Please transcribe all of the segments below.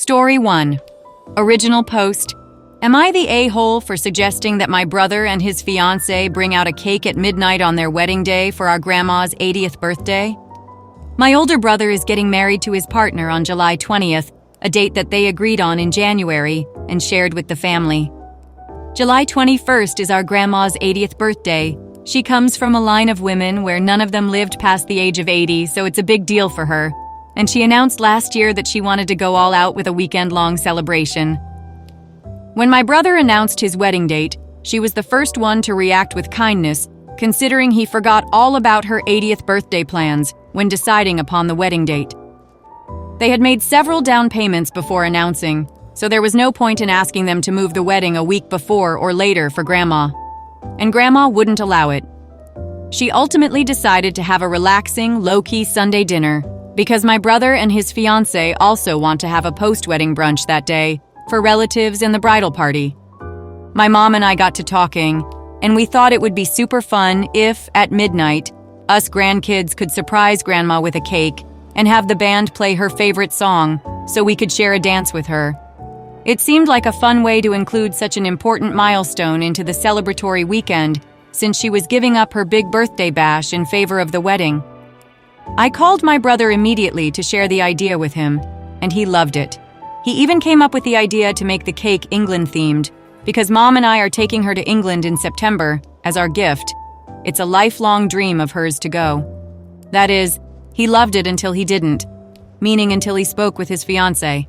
Story 1. Original post. Am I the a-hole for suggesting that my brother and his fiancée bring out a cake at midnight on their wedding day for our grandma's 80th birthday? My older brother is getting married to his partner on July 20th, a date that they agreed on in January and shared with the family. July 21st is our grandma's 80th birthday. She comes from a line of women where none of them lived past the age of 80, so it's a big deal for her. And she announced last year that she wanted to go all out with a weekend-long celebration. When my brother announced his wedding date, she was the first one to react with kindness, considering he forgot all about her 80th birthday plans when deciding upon the wedding date. They had made several down payments before announcing, so there was no point in asking them to move the wedding a week before or later for Grandma. And Grandma wouldn't allow it. She ultimately decided to have a relaxing, low-key Sunday dinner because my brother and his fiancée also want to have a post-wedding brunch that day for relatives and the bridal party. My mom and I got to talking, and we thought it would be super fun if, at midnight, us grandkids could surprise Grandma with a cake and have the band play her favorite song so we could share a dance with her. It seemed like a fun way to include such an important milestone into the celebratory weekend since she was giving up her big birthday bash in favor of the wedding. I called my brother immediately to share the idea with him, and he loved it. He even came up with the idea to make the cake England-themed, because Mom and I are taking her to England in September as our gift. It's a lifelong dream of hers to go. That is, he loved it until he didn't, meaning until he spoke with his fiancée.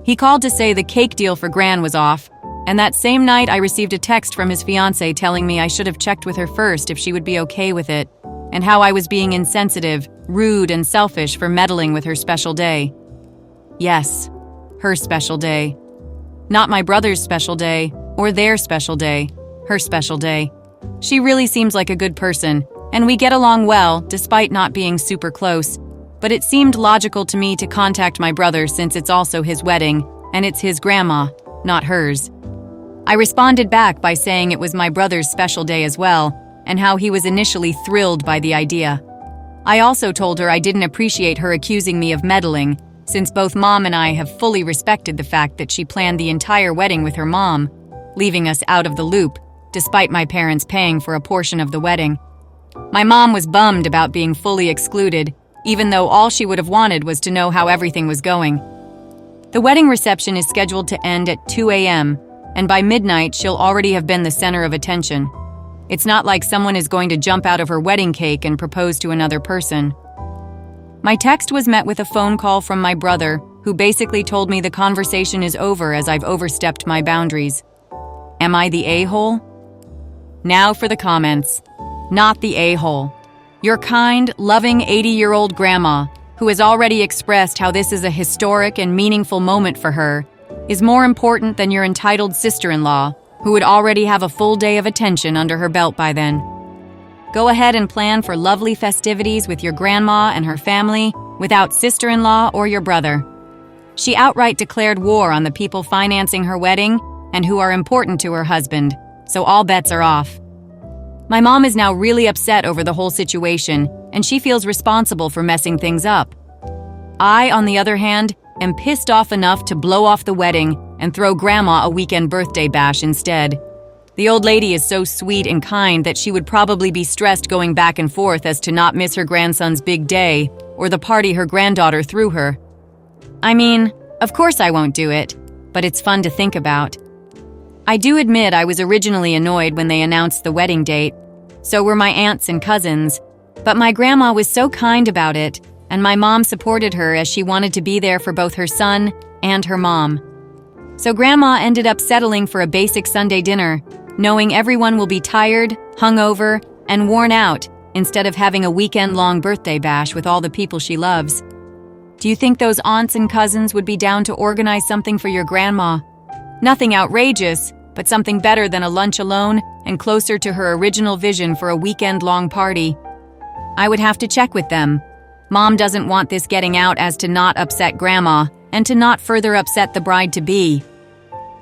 He called to say the cake deal for Gran was off, and that same night I received a text from his fiancée telling me I should have checked with her first if she would be okay with it, and how I was being insensitive, rude, and selfish for meddling with her special day. Yes, her special day. Not my brother's special day, or their special day, her special day. She really seems like a good person, and we get along well, despite not being super close, but it seemed logical to me to contact my brother since it's also his wedding, and it's his grandma, not hers. I responded back by saying it was my brother's special day as well, and how he was initially thrilled by the idea. I also told her I didn't appreciate her accusing me of meddling, since both Mom and I have fully respected the fact that she planned the entire wedding with her mom, leaving us out of the loop, despite my parents paying for a portion of the wedding. My mom was bummed about being fully excluded, even though all she would have wanted was to know how everything was going. The wedding reception is scheduled to end at 2 a.m., and by midnight she'll already have been the center of attention. It's not like someone is going to jump out of her wedding cake and propose to another person. My text was met with a phone call from my brother, who basically told me the conversation is over as I've overstepped my boundaries. Am I the a-hole? Now for the comments. Not the a-hole. Your kind, loving 80-year-old grandma, who has already expressed how this is a historic and meaningful moment for her, is more important than your entitled sister-in-law, who would already have a full day of attention under her belt by then. Go ahead and plan for lovely festivities with your grandma and her family without sister-in-law or your brother. She outright declared war on the people financing her wedding and who are important to her husband, so all bets are off. My mom is now really upset over the whole situation, and she feels responsible for messing things up. I, on the other hand, am pissed off enough to blow off the wedding and throw Grandma a weekend birthday bash instead. The old lady is so sweet and kind that she would probably be stressed going back and forth as to not miss her grandson's big day or the party her granddaughter threw her. I mean, of course I won't do it, but it's fun to think about. I do admit I was originally annoyed when they announced the wedding date. So were my aunts and cousins, but my grandma was so kind about it, and my mom supported her as she wanted to be there for both her son and her mom. So Grandma ended up settling for a basic Sunday dinner, knowing everyone will be tired, hungover, and worn out instead of having a weekend-long birthday bash with all the people she loves. Do you think those aunts and cousins would be down to organize something for your grandma? Nothing outrageous, but something better than a lunch alone and closer to her original vision for a weekend-long party. I would have to check with them. Mom doesn't want this getting out as to not upset Grandma and to not further upset the bride-to-be.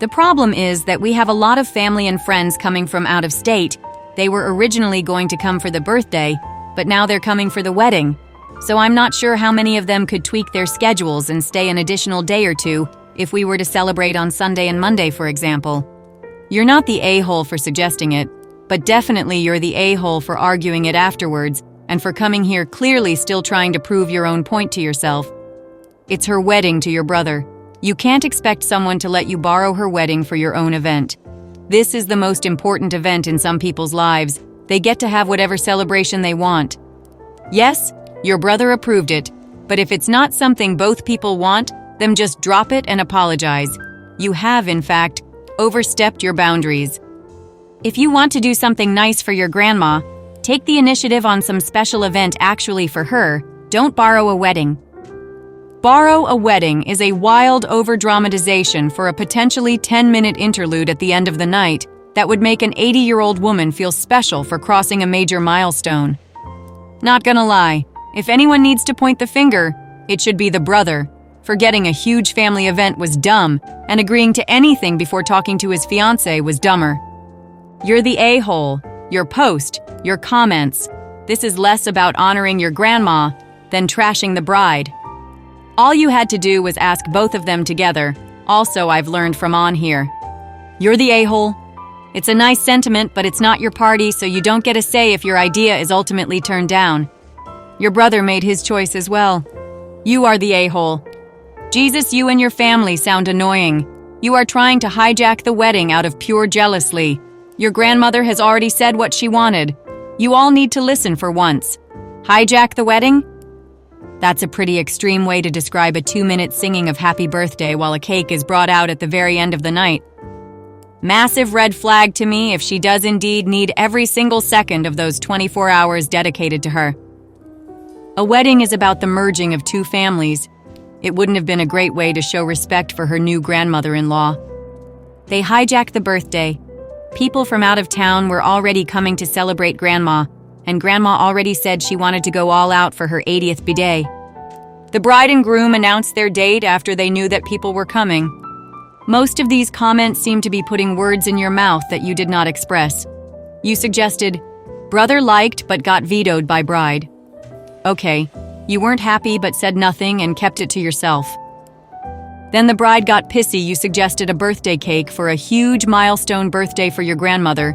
The problem is that we have a lot of family and friends coming from out of state. They were originally going to come for the birthday, but now they're coming for the wedding, so I'm not sure how many of them could tweak their schedules and stay an additional day or two if we were to celebrate on Sunday and Monday, for example. You're not the a-hole for suggesting it, but definitely you're the a-hole for arguing it afterwards and for coming here clearly still trying to prove your own point to yourself. It's her wedding to your brother. You can't expect someone to let you borrow her wedding for your own event. This is the most important event in some people's lives. They get to have whatever celebration they want. Yes, your brother approved it, but if it's not something both people want, then just drop it and apologize. You have, in fact, overstepped your boundaries. If you want to do something nice for your grandma, take the initiative on some special event actually for her. Don't borrow a wedding. Borrow a wedding is a wild over-dramatization for a potentially 10-minute interlude at the end of the night that would make an 80-year-old woman feel special for crossing a major milestone. Not gonna lie, if anyone needs to point the finger, it should be the brother. Forgetting a huge family event was dumb, and agreeing to anything before talking to his fiancée was dumber. You're the a-hole. Your post, your comments. This is less about honoring your grandma than trashing the bride. All you had to do was ask both of them together. Also, I've learned from on here. You're the a-hole. It's a nice sentiment, but it's not your party, so you don't get a say if your idea is ultimately turned down. Your brother made his choice as well. You are the a-hole. Jesus, you and your family sound annoying. You are trying to hijack the wedding out of pure jealousy. Your grandmother has already said what she wanted. You all need to listen for once. Hijack the wedding? That's a pretty extreme way to describe a 2-minute singing of happy birthday while a cake is brought out at the very end of the night. Massive red flag to me if she does indeed need every single second of those 24 hours dedicated to her. A wedding is about the merging of two families. It wouldn't have been a great way to show respect for her new grandmother-in-law. They hijacked the birthday. People from out of town were already coming to celebrate Grandma, and Grandma already said she wanted to go all out for her 80th bidet. The bride and groom announced their date after they knew that people were coming. Most of these comments seem to be putting words in your mouth that you did not express. You suggested, brother liked but got vetoed by bride. Okay, you weren't happy but said nothing and kept it to yourself. Then the bride got pissy. You suggested a birthday cake for a huge milestone birthday for your grandmother,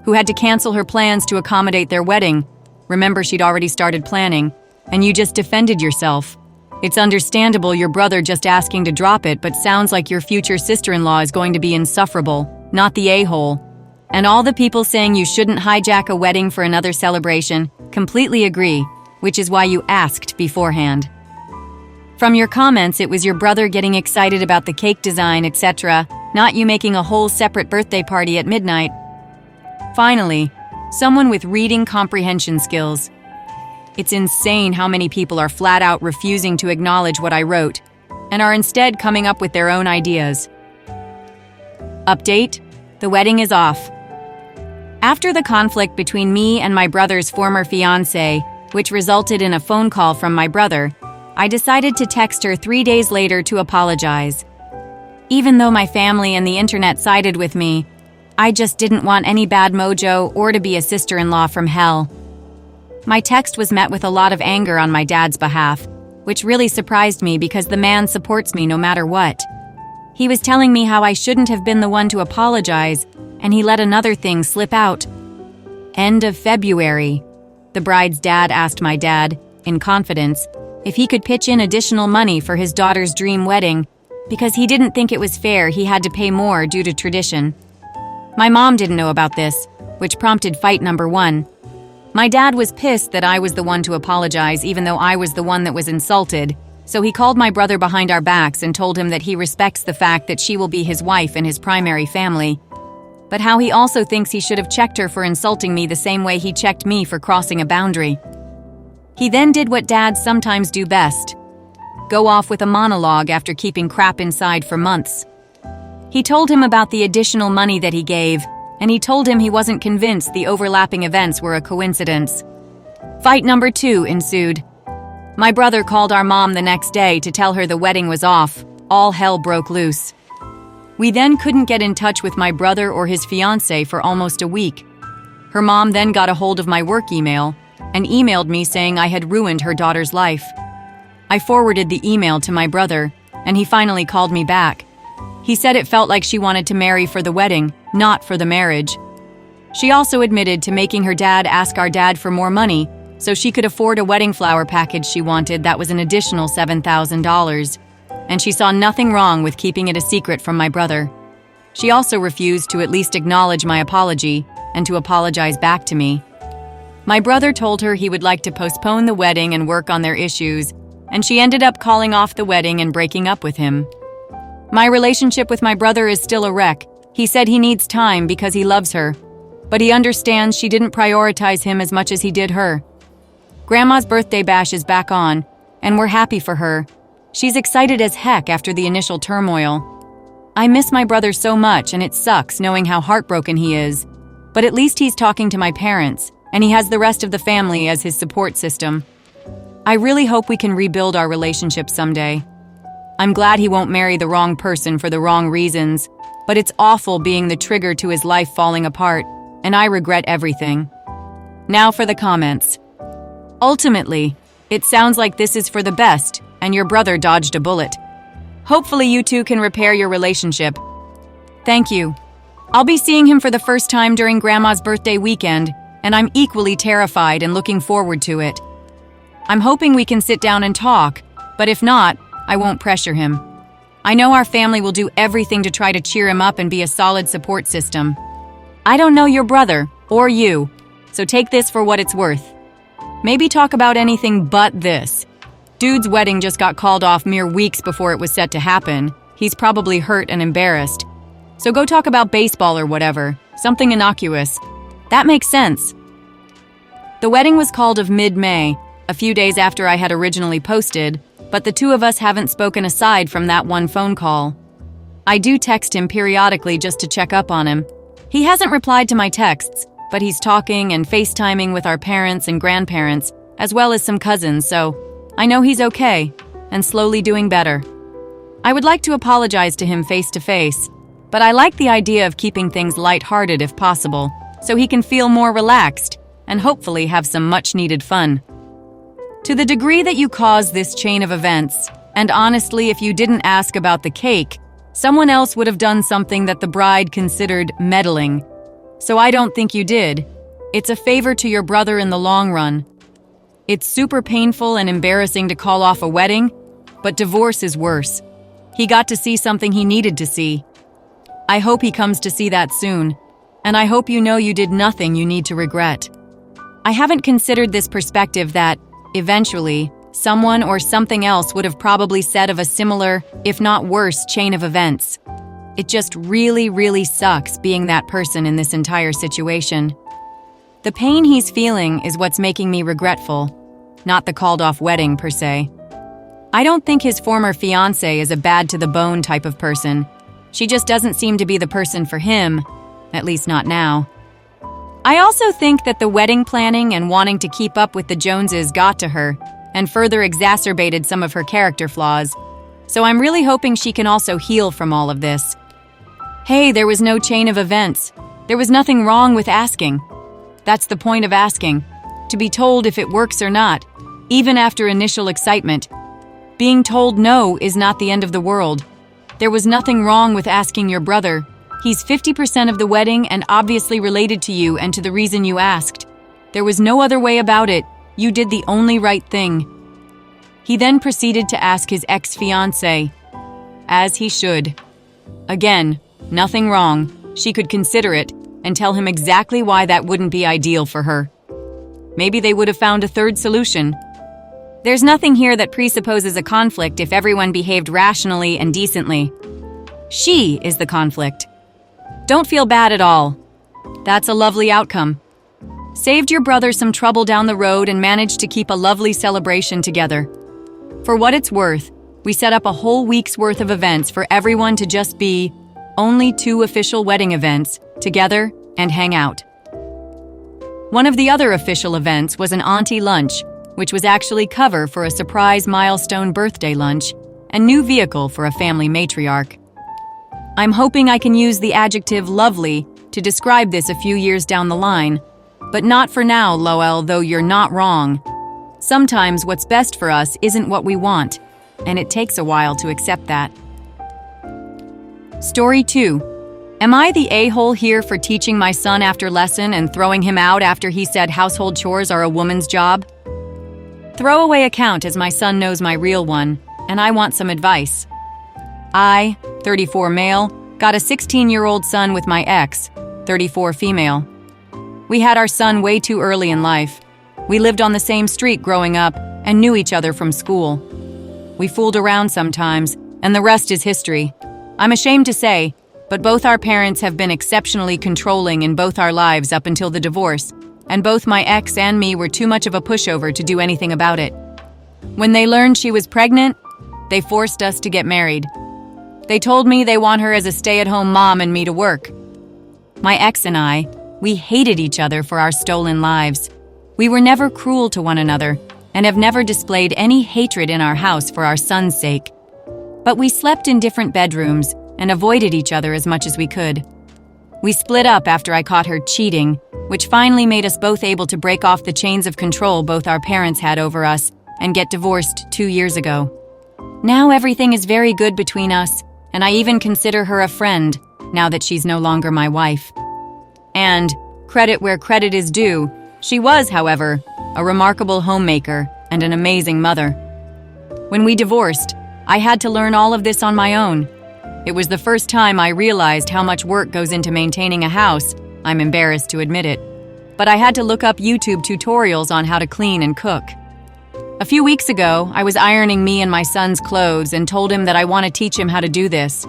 who had to cancel her plans to accommodate their wedding. Remember, she'd already started planning, and you just defended yourself. It's understandable your brother just asking to drop it, but sounds like your future sister-in-law is going to be insufferable, not the a-hole. And all the people saying you shouldn't hijack a wedding for another celebration completely agree, which is why you asked beforehand. From your comments, it was your brother getting excited about the cake design, etc., not you making a whole separate birthday party at midnight. Finally, someone with reading comprehension skills. It's insane how many people are flat out refusing to acknowledge what I wrote and are instead coming up with their own ideas. Update: the wedding is off. After the conflict between me and my brother's former fiancée, which resulted in a phone call from my brother, I decided to text her 3 days later to apologize. Even though my family and the internet sided with me, I just didn't want any bad mojo or to be a sister-in-law from hell. My text was met with a lot of anger on my dad's behalf, which really surprised me because the man supports me no matter what. He was telling me how I shouldn't have been the one to apologize, and he let another thing slip out. End of February. The bride's dad asked my dad, in confidence, if he could pitch in additional money for his daughter's dream wedding, because he didn't think it was fair he had to pay more due to tradition. My mom didn't know about this, which prompted fight number 1. My dad was pissed that I was the one to apologize even though I was the one that was insulted, so he called my brother behind our backs and told him that he respects the fact that she will be his wife in his primary family, but how he also thinks he should have checked her for insulting me the same way he checked me for crossing a boundary. He then did what dads sometimes do best: go off with a monologue after keeping crap inside for months. He told him about the additional money that he gave, and he told him he wasn't convinced the overlapping events were a coincidence. Fight number 2 ensued. My brother called our mom the next day to tell her the wedding was off. All hell broke loose. We then couldn't get in touch with my brother or his fiancée for almost a week. Her mom then got a hold of my work email, and emailed me saying I had ruined her daughter's life. I forwarded the email to my brother, and he finally called me back. He said it felt like she wanted to marry for the wedding, not for the marriage. She also admitted to making her dad ask our dad for more money so she could afford a wedding flower package she wanted that was an additional $7,000, and she saw nothing wrong with keeping it a secret from my brother. She also refused to at least acknowledge my apology and to apologize back to me. My brother told her he would like to postpone the wedding and work on their issues, and she ended up calling off the wedding and breaking up with him. My relationship with my brother is still a wreck. He said he needs time because he loves her, but he understands she didn't prioritize him as much as he did her. Grandma's birthday bash is back on, and we're happy for her. She's excited as heck after the initial turmoil. I miss my brother so much, and it sucks knowing how heartbroken he is, but at least he's talking to my parents, and he has the rest of the family as his support system. I really hope we can rebuild our relationship someday. I'm glad he won't marry the wrong person for the wrong reasons, but it's awful being the trigger to his life falling apart, and I regret everything. Now for the comments. Ultimately, it sounds like this is for the best, and your brother dodged a bullet. Hopefully you two can repair your relationship. Thank you. I'll be seeing him for the first time during Grandma's birthday weekend, and I'm equally terrified and looking forward to it. I'm hoping we can sit down and talk, but if not, I won't pressure him. I know our family will do everything to try to cheer him up and be a solid support system. I don't know your brother, or you, so take this for what it's worth. Maybe talk about anything but this. Dude's wedding just got called off mere weeks before it was set to happen. He's probably hurt and embarrassed. So go talk about baseball or whatever, something innocuous. That makes sense. The wedding was called of mid-May, a few days after I had originally posted, but the two of us haven't spoken aside from that one phone call. I do text him periodically just to check up on him. He hasn't replied to my texts, but he's talking and FaceTiming with our parents and grandparents, as well as some cousins, so I know he's okay and slowly doing better. I would like to apologize to him face to face, but I like the idea of keeping things lighthearted if possible, so he can feel more relaxed and hopefully have some much-needed fun. To the degree that you caused this chain of events, and honestly, if you didn't ask about the cake, someone else would have done something that the bride considered meddling. So I don't think you did. It's a favor to your brother in the long run. It's super painful and embarrassing to call off a wedding, but divorce is worse. He got to see something he needed to see. I hope he comes to see that soon, and I hope you know you did nothing you need to regret. I haven't considered this perspective that, eventually, someone or something else would have probably said of a similar, if not worse, chain of events. It just really, really sucks being that person in this entire situation. The pain he's feeling is what's making me regretful, not the called-off wedding per se. I don't think his former fiancée is a bad-to-the-bone type of person. She just doesn't seem to be the person for him, at least not now. I also think that the wedding planning and wanting to keep up with the Joneses got to her and further exacerbated some of her character flaws, so I'm really hoping she can also heal from all of this. Hey, there was no chain of events. There was nothing wrong with asking. That's the point of asking, to be told if it works or not, even after initial excitement. Being told no is not the end of the world. There was nothing wrong with asking your brother. He's 50% of the wedding and obviously related to you and to the reason you asked. There was no other way about it. You did the only right thing. He then proceeded to ask his ex-fiancée, as he should. Again, nothing wrong. She could consider it and tell him exactly why that wouldn't be ideal for her. Maybe they would have found a third solution. There's nothing here that presupposes a conflict if everyone behaved rationally and decently. She is the conflict. Don't feel bad at all. That's a lovely outcome. Saved your brother some trouble down the road and managed to keep a lovely celebration together. For what it's worth, we set up a whole week's worth of events for everyone to just be only 2 official wedding events, together and hang out. One of the other official events was an auntie lunch, which was actually cover for a surprise milestone birthday lunch and new vehicle for a family matriarch. I'm hoping I can use the adjective lovely to describe this a few years down the line. But not for now, Lowell, though you're not wrong. Sometimes what's best for us isn't what we want, and it takes a while to accept that. Story 2. Am I the a-hole here for teaching my son after lesson and throwing him out after he said household chores are a woman's job? Throwaway account, as my son knows my real one, and I want some advice. I, 34 male, got a 16-year-old son with my ex, 34 female. We had our son way too early in life. We lived on the same street growing up and knew each other from school. We fooled around sometimes, and the rest is history. I'm ashamed to say, but both our parents have been exceptionally controlling in both our lives up until the divorce, and both my ex and me were too much of a pushover to do anything about it. When they learned she was pregnant, they forced us to get married. They told me they want her as a stay-at-home mom and me to work. My ex and I, we hated each other for our stolen lives. We were never cruel to one another and have never displayed any hatred in our house for our son's sake. But we slept in different bedrooms and avoided each other as much as we could. We split up after I caught her cheating, which finally made us both able to break off the chains of control both our parents had over us and get divorced 2 years ago. Now everything is very good between us, and I even consider her a friend now that she's no longer my wife. And, credit where credit is due, she was, however, a remarkable homemaker and an amazing mother. When we divorced, I had to learn all of this on my own. It was the first time I realized how much work goes into maintaining a house. I'm embarrassed to admit it. But I had to look up YouTube tutorials on how to clean and cook. A few weeks ago, I was ironing me and my son's clothes and told him that I want to teach him how to do this,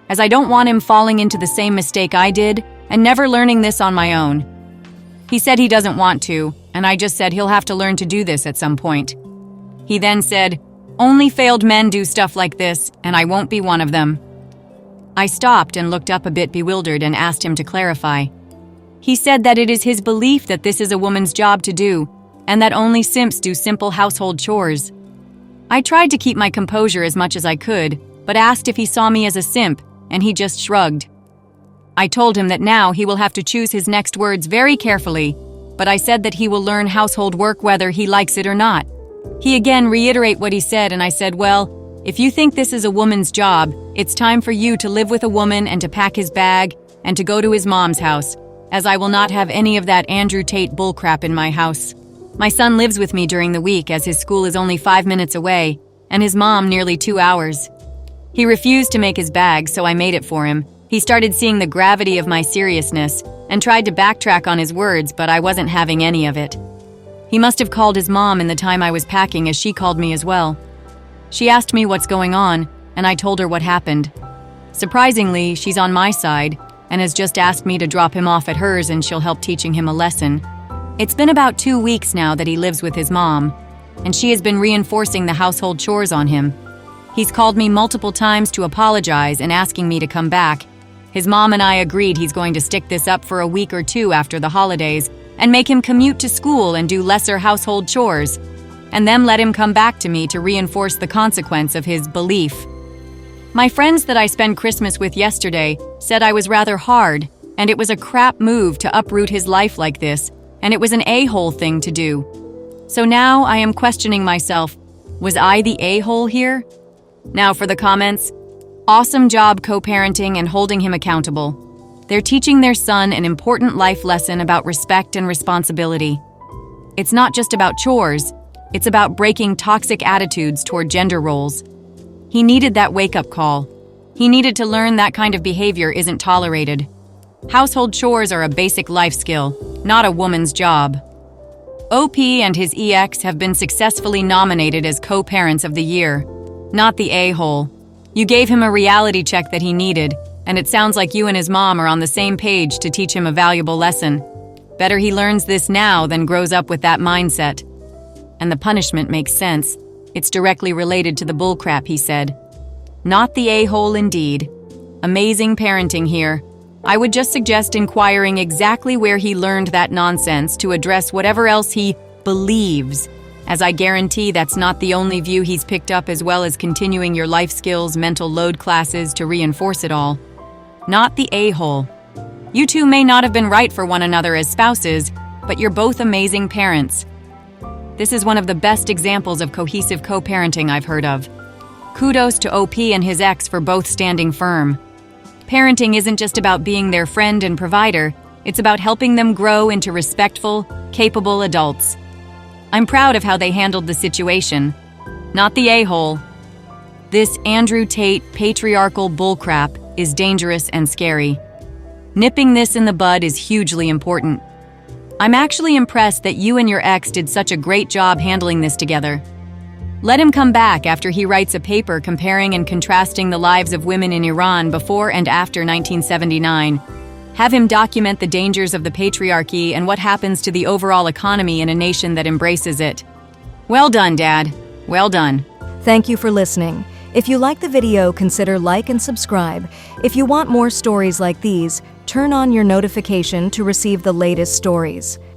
as I don't want him falling into the same mistake I did and never learning this on my own. He said he doesn't want to, and I just said he'll have to learn to do this at some point. He then said, "Only failed men do stuff like this, and I won't be one of them." I stopped and looked up a bit bewildered and asked him to clarify. He said that it is his belief that this is a woman's job to do, and that only simps do simple household chores. I tried to keep my composure as much as I could, but asked if he saw me as a simp, and he just shrugged. I told him that now he will have to choose his next words very carefully, but I said that he will learn household work whether he likes it or not. He again reiterated what he said, and I said, well, if you think this is a woman's job, it's time for you to live with a woman and to pack his bag and to go to his mom's house, as I will not have any of that Andrew Tate bullcrap in my house. My son lives with me during the week as his school is only 5 minutes away, and his mom nearly 2 hours. He refused to make his bag, so I made it for him. He started seeing the gravity of my seriousness and tried to backtrack on his words, but I wasn't having any of it. He must have called his mom in the time I was packing, as she called me as well. She asked me what's going on, and I told her what happened. Surprisingly, she's on my side and has just asked me to drop him off at hers, and she'll help teaching him a lesson. It's been about 2 weeks now that he lives with his mom, and she has been reinforcing the household chores on him. He's called me multiple times to apologize and asking me to come back. His mom and I agreed he's going to stick this up for a week or two after the holidays and make him commute to school and do lesser household chores, and then let him come back to me to reinforce the consequence of his belief. My friends that I spent Christmas with yesterday said I was rather hard, and it was a crap move to uproot his life like this, and it was an a-hole thing to do. So now I am questioning myself, was I the a-hole here? Now for the comments. Awesome job co-parenting and holding him accountable. They're teaching their son an important life lesson about respect and responsibility. It's not just about chores, it's about breaking toxic attitudes toward gender roles. He needed that wake-up call. He needed to learn that kind of behavior isn't tolerated. Household chores are a basic life skill, not a woman's job. OP and his EX have been successfully nominated as co-parents of the year, not the a-hole. You gave him a reality check that he needed, and it sounds like you and his mom are on the same page to teach him a valuable lesson. Better he learns this now than grows up with that mindset. And the punishment makes sense. It's directly related to the bullcrap he said. Not the a-hole indeed. Amazing parenting here. I would just suggest inquiring exactly where he learned that nonsense to address whatever else he believes, as I guarantee that's not the only view he's picked up, as well as continuing your life skills mental load classes to reinforce it all. Not the a-hole. You two may not have been right for one another as spouses, but you're both amazing parents. This is one of the best examples of cohesive co-parenting I've heard of. Kudos to OP and his ex for both standing firm. Parenting isn't just about being their friend and provider, it's about helping them grow into respectful, capable adults. I'm proud of how they handled the situation. Not the a-hole. This Andrew Tate patriarchal bullcrap is dangerous and scary. Nipping this in the bud is hugely important. I'm actually impressed that you and your ex did such a great job handling this together. Let him come back after he writes a paper comparing and contrasting the lives of women in Iran before and after 1979. Have him document the dangers of the patriarchy and what happens to the overall economy in a nation that embraces it. Well done, Dad. Well done. Thank you for listening. If you like the video, consider like and subscribe. If you want more stories like these, turn on your notification to receive the latest stories.